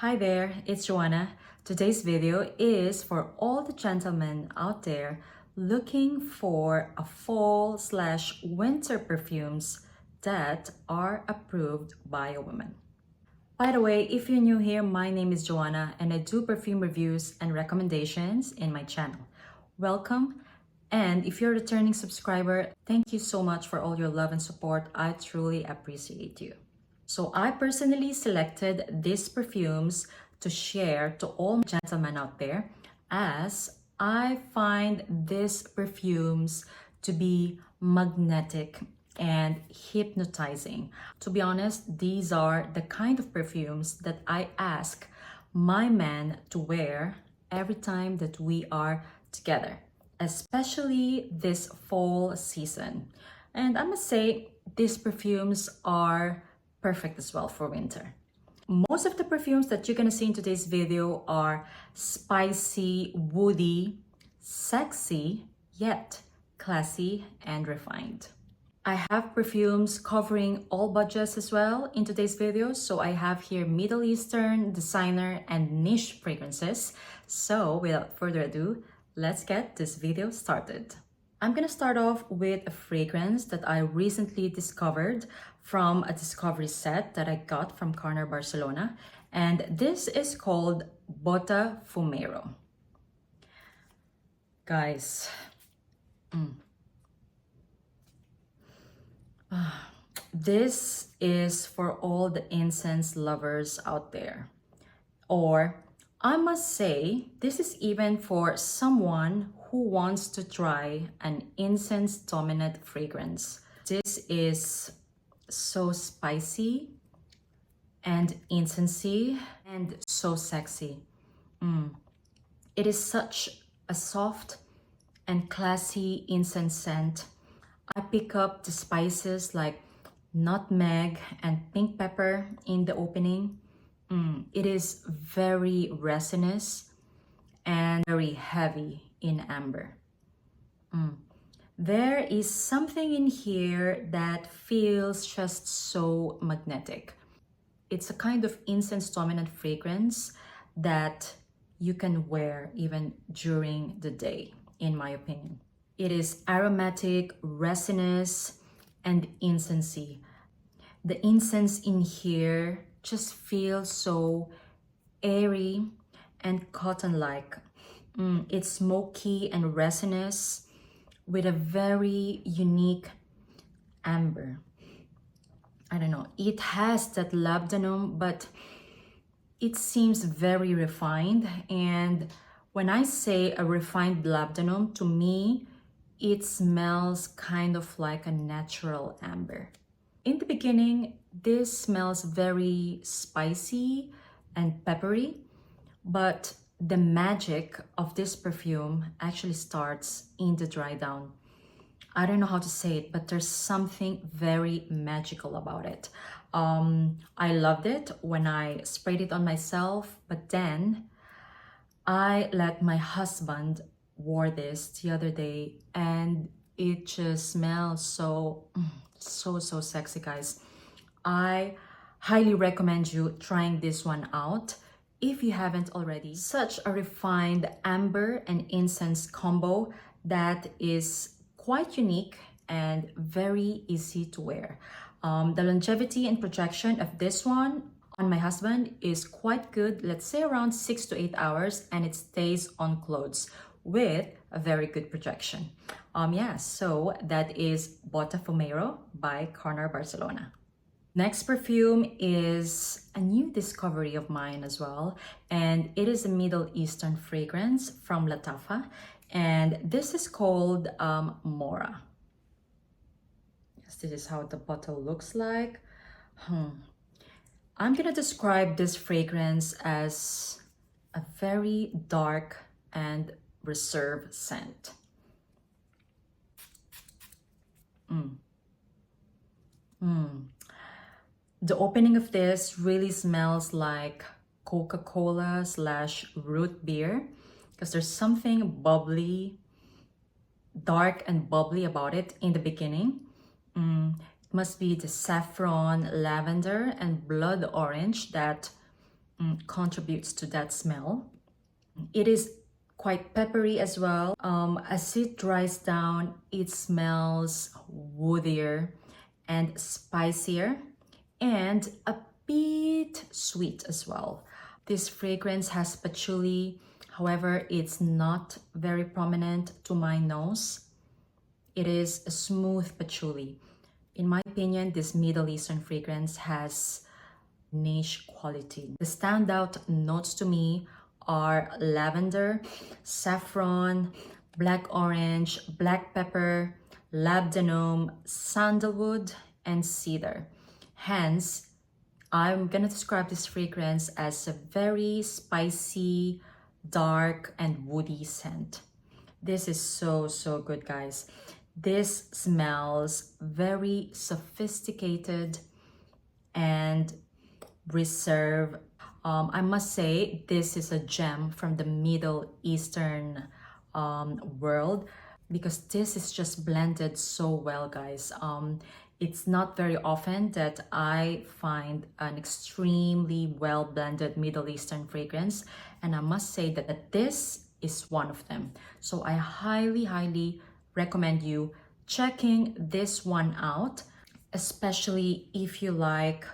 Hi there, it's Joanna. Today's video is for all the gentlemen out there looking for a fall/winter perfumes that are approved by a woman. By the way, if you're new here, my name is Joanna and I do perfume reviews and recommendations in my channel. Welcome. And if you're a returning subscriber, thank you so much for all your love and support. I truly appreciate you. So I personally selected these perfumes to share to all gentlemen out there, as I find these perfumes to be magnetic and hypnotizing. To be honest, these are the kind of perfumes that I ask my man to wear every time that we are together, especially this fall season. And I must say, these perfumes are perfect as well for winter. Most of the perfumes that you're gonna see in today's video are spicy, woody, sexy, yet classy and refined. I have perfumes covering all budgets as well in today's video. So I have here Middle Eastern, designer, and niche fragrances. So without further ado, let's get this video started. I'm gonna start off with a fragrance that I recently discovered from a discovery set that I got from Carner Barcelona. And this is called Fumero. Guys, this is for all the incense lovers out there. Or I must say, this is even for someone who wants to try an incense dominant fragrance. This is so spicy and incensey and so sexy. It is such a soft and classy incense scent. I pick up the spices like nutmeg and pink pepper in the opening. It is very resinous and very heavy in amber. There is something in here that feels just so magnetic. It's a kind of incense dominant fragrance that you can wear even during the day, in my opinion. It is aromatic, resinous, and incensey. The incense in here just feels so airy and cotton-like. It's smoky and resinous with a very unique amber. I don't know, it has that labdanum, but it seems very refined. And when I say a refined labdanum, to me, it smells kind of like a natural amber. In the beginning, this smells very spicy and peppery, but the magic of this perfume actually starts in the dry down. I don't know how to say it, but there's something very magical about it. I loved it when I sprayed it on myself, but then I let my husband wear this the other day and it just smells so sexy, guys. I highly recommend you trying this one out if you haven't already. Such a refined amber and incense combo that is quite unique and very easy to wear. The longevity and projection of this one on my husband is quite good. Let's say around 6 to 8 hours, and it stays on clothes with a very good projection. So that is Fumero by Carner Barcelona. Next perfume is a new discovery of mine as well, and it is a Middle Eastern fragrance from Lattafa, and this is called Mohra. Yes, this is how the bottle looks like. I'm gonna describe this fragrance as a very dark and reserved scent. The opening of this really smells like Coca-Cola / root beer, because there's something bubbly, dark and bubbly about it in the beginning. It must be the saffron, lavender, and blood orange that contributes to that smell. It is quite peppery as well. As it dries down, it smells woodier and spicier and a bit sweet as well. This fragrance has patchouli, however, it's not very prominent to my nose. It is a smooth patchouli. In my opinion, this Middle Eastern fragrance has niche quality. The standout notes to me are lavender, saffron, black orange, black pepper, labdanum, sandalwood, and cedar. Hence, I'm gonna describe this fragrance as a very spicy, dark, and woody scent. This is so good, guys. This smells very sophisticated and reserved. I must say this is a gem from the Middle Eastern world, because this is just blended so well, guys. It's not very often that I find an extremely well blended Middle Eastern fragrance, and I must say that this is one of them. So I highly recommend you checking this one out, especially if you like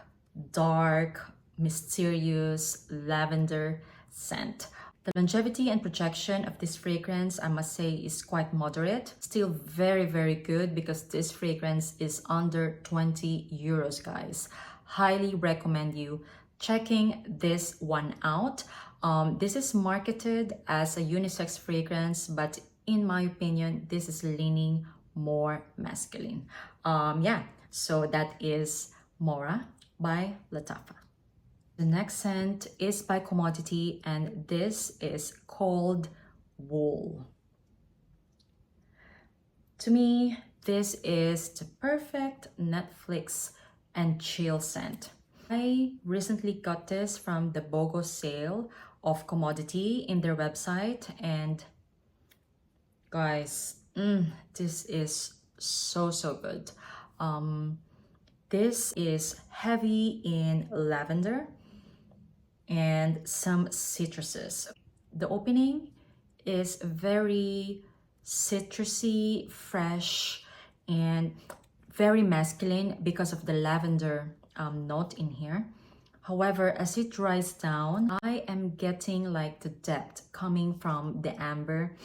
dark, mysterious lavender scent. The longevity and projection of this fragrance, I must say, is quite moderate. Still very good, because this fragrance is under 20 euros, guys. Highly recommend you checking this one out. This is marketed as a unisex fragrance, but in my opinion, this is leaning more masculine. Yeah, so that is Mohra by Lattafa. The next scent is by Commodity, and this is called Wool. To me, this is the perfect Netflix and chill scent. I recently got this from the BOGO sale of Commodity in their website, and guys, this is so good. This is heavy in lavender and some citruses. The opening is very citrusy, fresh, and very masculine because of the lavender note in here. However, as it dries down, I am getting like the depth coming from the amber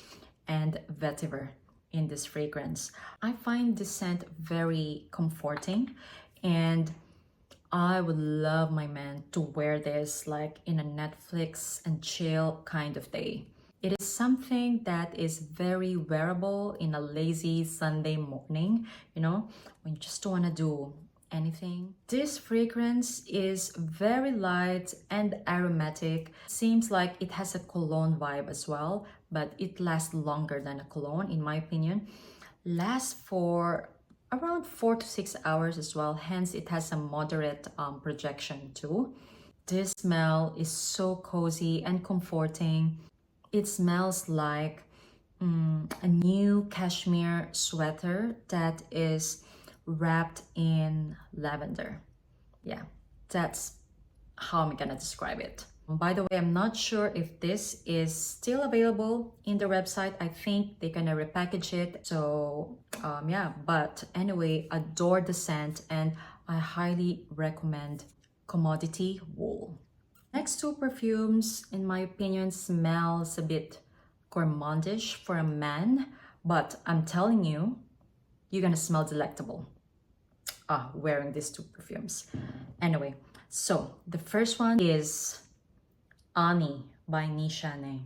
and vetiver in this fragrance. I find this scent very comforting, and I would love my man to wear this like in a Netflix and chill kind of day. It is something that is very wearable in a lazy Sunday morning, you know, when you just don't want to do anything. This fragrance is very light and aromatic. Seems like it has a cologne vibe as well, but it lasts longer than a cologne, in my opinion. Lasts for around 4 to 6 hours as well, hence it has a moderate projection too. This smell is so cozy and comforting. It smells like a new cashmere sweater that is wrapped in lavender. Yeah, that's how I'm gonna describe it. By the way, I'm not sure if this is still available in the website. I think they're gonna repackage it. So yeah, but anyway, adore the scent, and I highly recommend Commodity Wool. Next two perfumes, in my opinion, smells a bit gourmandish for a man, but I'm telling you, you're gonna smell delectable wearing these two perfumes. Anyway, so the first one is Ani by Nishane.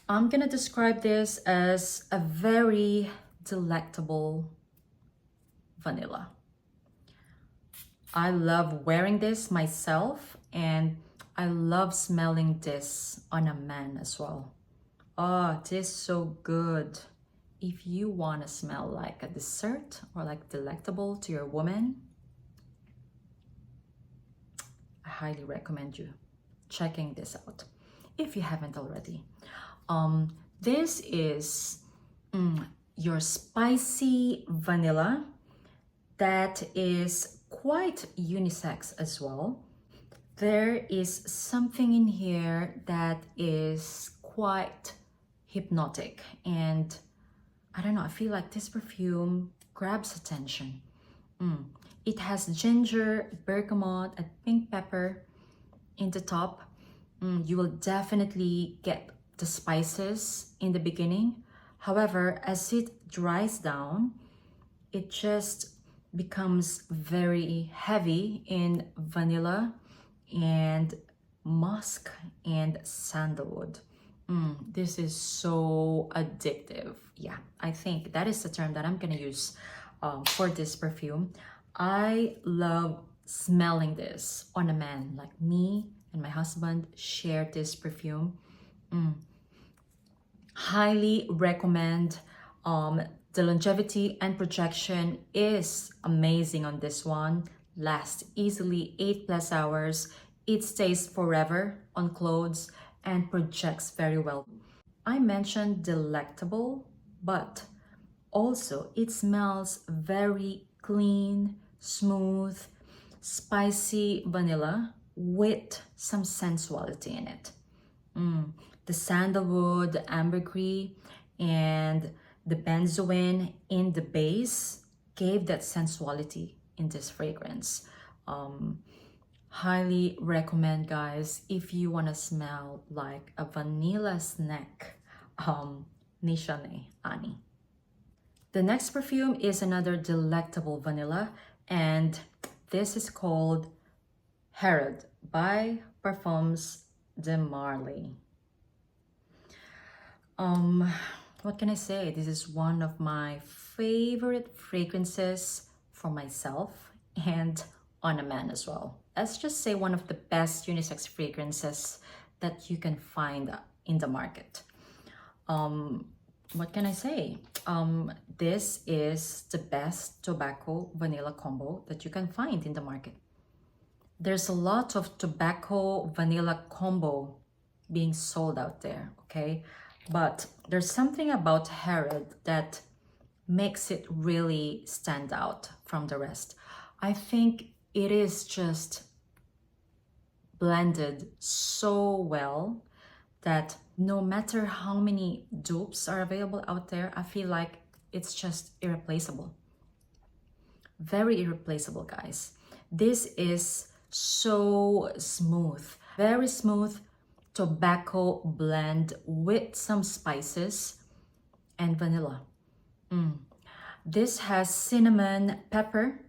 I'm gonna describe this as a very delectable vanilla. I love wearing this myself, and I love smelling this on a man as well. Oh, this is so good. If you want to smell like a dessert or like delectable to your woman, I highly recommend you checking this out if you haven't already. This is your spicy vanilla that is quite unisex as well. There is something in here that is quite hypnotic, and I don't know, I feel like this perfume grabs attention. It has ginger, bergamot, and pink pepper in the top. You will definitely get the spices in the beginning. However, as it dries down, it just becomes very heavy in vanilla and musk and sandalwood. This is so addictive. Yeah, I think that is the term that I'm gonna use for this perfume. I love smelling this on a man. Like me and my husband share this perfume. Highly recommend. The longevity and projection is amazing on this one. Lasts easily 8+ hours. It stays forever on clothes and projects very well. I mentioned delectable, but also it smells very clean, smooth, spicy vanilla with some sensuality in it. The sandalwood, the ambergris, and the benzoin in the base gave that sensuality in this fragrance. Highly recommend, guys, if you want to smell like a vanilla snack. Nishane Ani. The next perfume is another delectable vanilla, and this is called Herod by Parfums de Marly. What can I say? This is one of my favorite fragrances for myself and on a man as well. Let's just say one of the best unisex fragrances that you can find in the market. What can I say? This is the best tobacco vanilla combo that you can find in the market. There's a lot of tobacco vanilla combo being sold out there, okay? But there's something about Herod that makes it really stand out from the rest. I think it is just blended so well that no matter how many dupes are available out there, I feel like it's just irreplaceable. Very irreplaceable, guys. This is so smooth, very smooth tobacco blend with some spices and vanilla. This has cinnamon, pepper,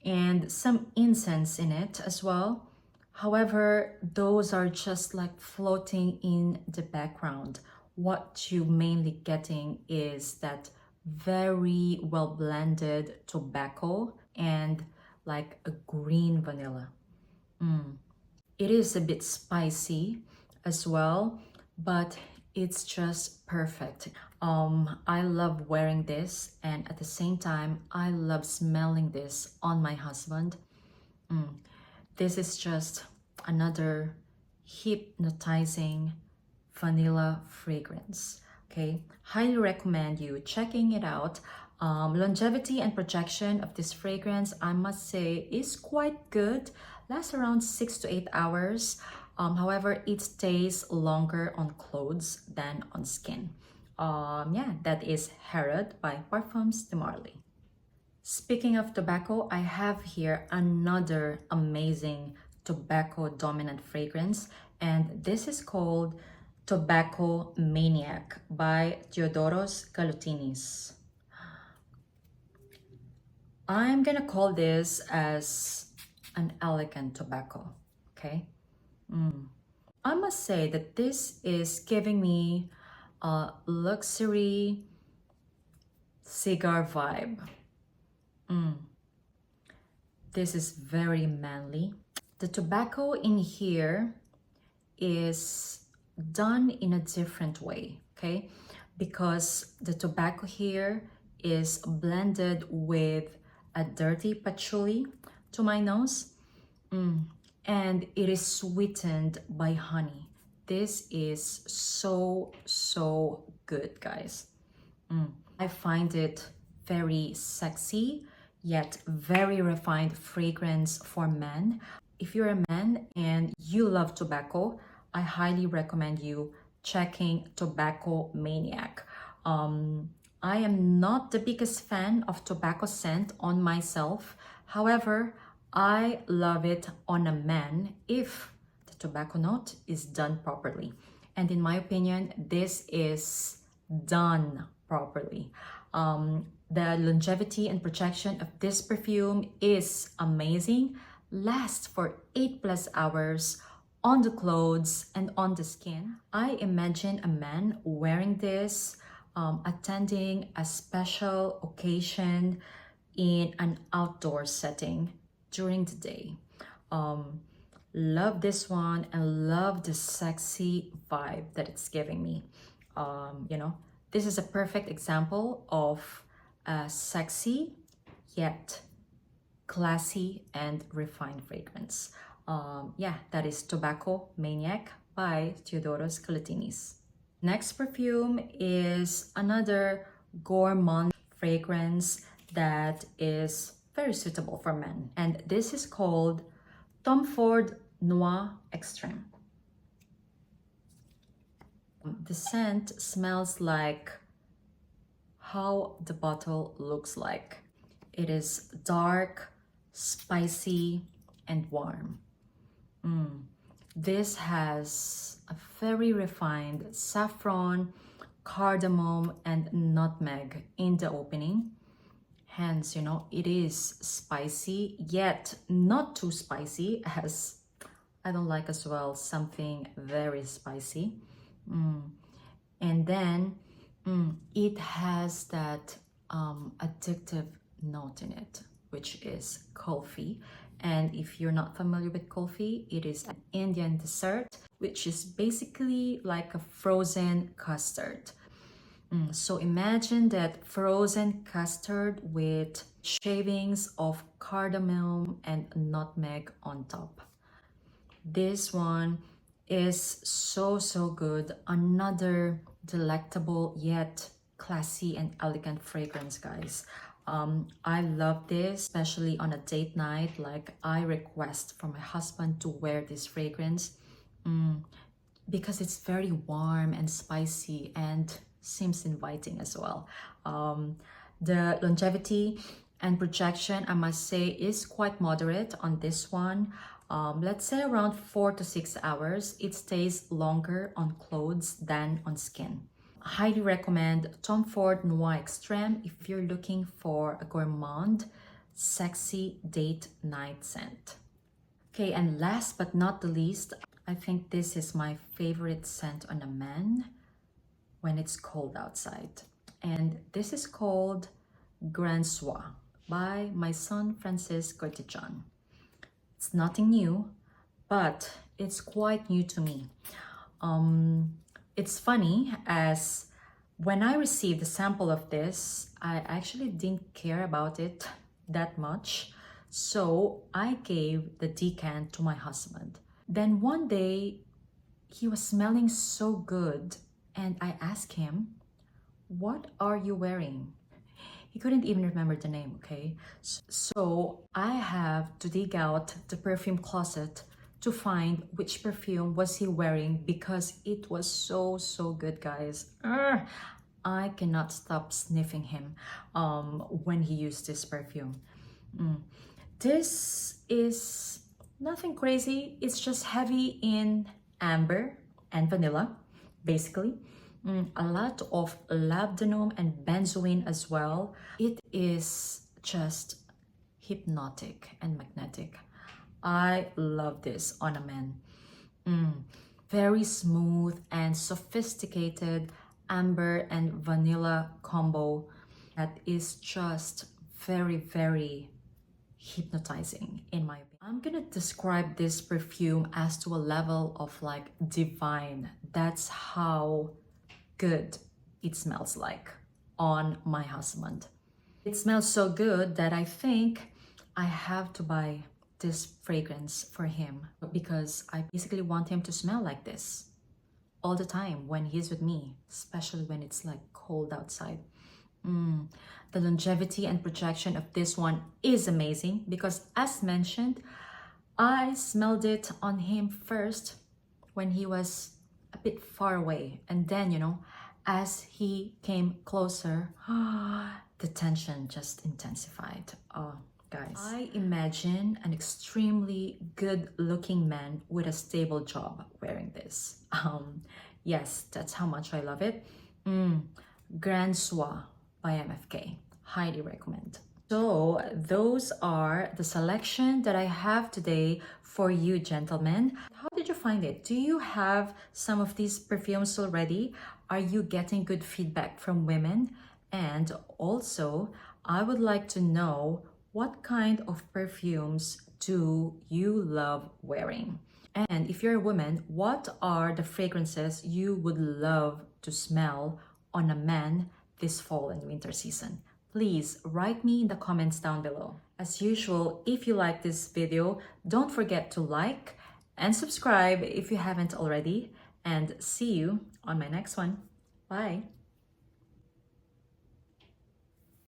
and some incense in it as well. However, those are just like floating in the background. What you mainly getting is that very well blended tobacco and like a green vanilla. It is a bit spicy as well, but it's just perfect. I love wearing this, and at the same time I love smelling this on my husband. This is just another hypnotizing vanilla fragrance. Okay, highly recommend you checking it out. Longevity and projection of this fragrance, I must say, is quite good. Lasts around 6 to 8 hours. However, it stays longer on clothes than on skin. Yeah, that is Herod by Parfums de Marly. Speaking of tobacco, I have here another amazing tobacco dominant fragrance, and this is called Tobacco Maniac by Theodoros Kalotinis. I'm gonna call this as an elegant tobacco, okay? I must say that this is giving me a luxury cigar vibe. This is very manly. The tobacco in here is done in a different way, okay? Because the tobacco here is blended with a dirty patchouli to my nose, and it is sweetened by honey. This is so good, guys. I find it very sexy yet very refined fragrance for men. If you're a man and you love tobacco, I highly recommend you checking Tabacco Maniac. I am not the biggest fan of tobacco scent on myself. However, I love it on a man if the tobacco note is done properly. And in my opinion, this is done properly. The longevity and projection of this perfume is amazing. Lasts for 8+ hours on the clothes and on the skin. I imagine a man wearing this, attending a special occasion in an outdoor setting during the day. Love this one and love the sexy vibe that it's giving me. You know, this is a perfect example of a sexy yet classy and refined fragrance. Yeah, that is Tabacco Maniac by Theodoros Kalotinis. Next perfume is another gourmand fragrance that is very suitable for men. And this is called Tom Ford Noir Extreme. The scent smells like how the bottle looks like. It is dark, spicy, and warm. This has a very refined saffron, cardamom, and nutmeg in the opening. Hence, you know, it is spicy, yet not too spicy, as I don't like as well something very spicy. And then it has that addictive note in it, which is coffee. And if you're not familiar with coffee, it is an Indian dessert, which is basically like a frozen custard. So imagine that frozen custard with shavings of cardamom and nutmeg on top. This one is so good. Another delectable yet classy and elegant fragrance, guys. I love this, especially on a date night. Like, I request for my husband to wear this fragrance because it's very warm and spicy and seems inviting as well. The longevity and projection, I must say, is quite moderate on this one. Let's say around 4 to 6 hours. It stays longer on clothes than on skin. Highly recommend Tom Ford Noir Extreme if you're looking for a gourmand, sexy date night scent. Okay, and last but not the least, I think this is my favorite scent on a man when it's cold outside. And this is called Gran Soir by Maison Kurkdijan. It's nothing new, but it's quite new to me. It's funny, as when I received a sample of this, I actually didn't care about it that much. So I gave the decant to my husband. Then one day, he was smelling so good, and I asked him, "What are you wearing?" He couldn't even remember the name, okay? So I have to dig out the perfume closet to find which perfume was he wearing, because it was so good, guys. I cannot stop sniffing him when he used this perfume. This is nothing crazy. It's just heavy in amber and vanilla, basically. A lot of labdanum and benzoin as well. It is just hypnotic and magnetic. I love this on a man. Very smooth and sophisticated amber and vanilla combo that is just very hypnotizing, in my opinion. I'm gonna describe this perfume as to a level of like divine. That's how good it smells like on my husband. It smells so good that I think I have to buy this fragrance for him, because I basically want him to smell like this all the time when he's with me, especially when it's like cold outside. The longevity and projection of this one is amazing because, as mentioned, I smelled it on him first when he was a bit far away, and then, you know, as he came closer, the tension just intensified. Oh, guys. I imagine an extremely good-looking man with a stable job wearing this. Yes, that's how much I love it. Gran Soir by MFK. Highly recommend. So those are the selection that I have today for you, gentlemen. How did you find it? Do you have some of these perfumes already? Are you getting good feedback from women? And also, I would like to know, what kind of perfumes do you love wearing? And if you're a woman, what are the fragrances you would love to smell on a man this fall and winter season? Please write me in the comments down below. As usual, if you like this video, don't forget to like and subscribe if you haven't already, and see you on my next one. Bye.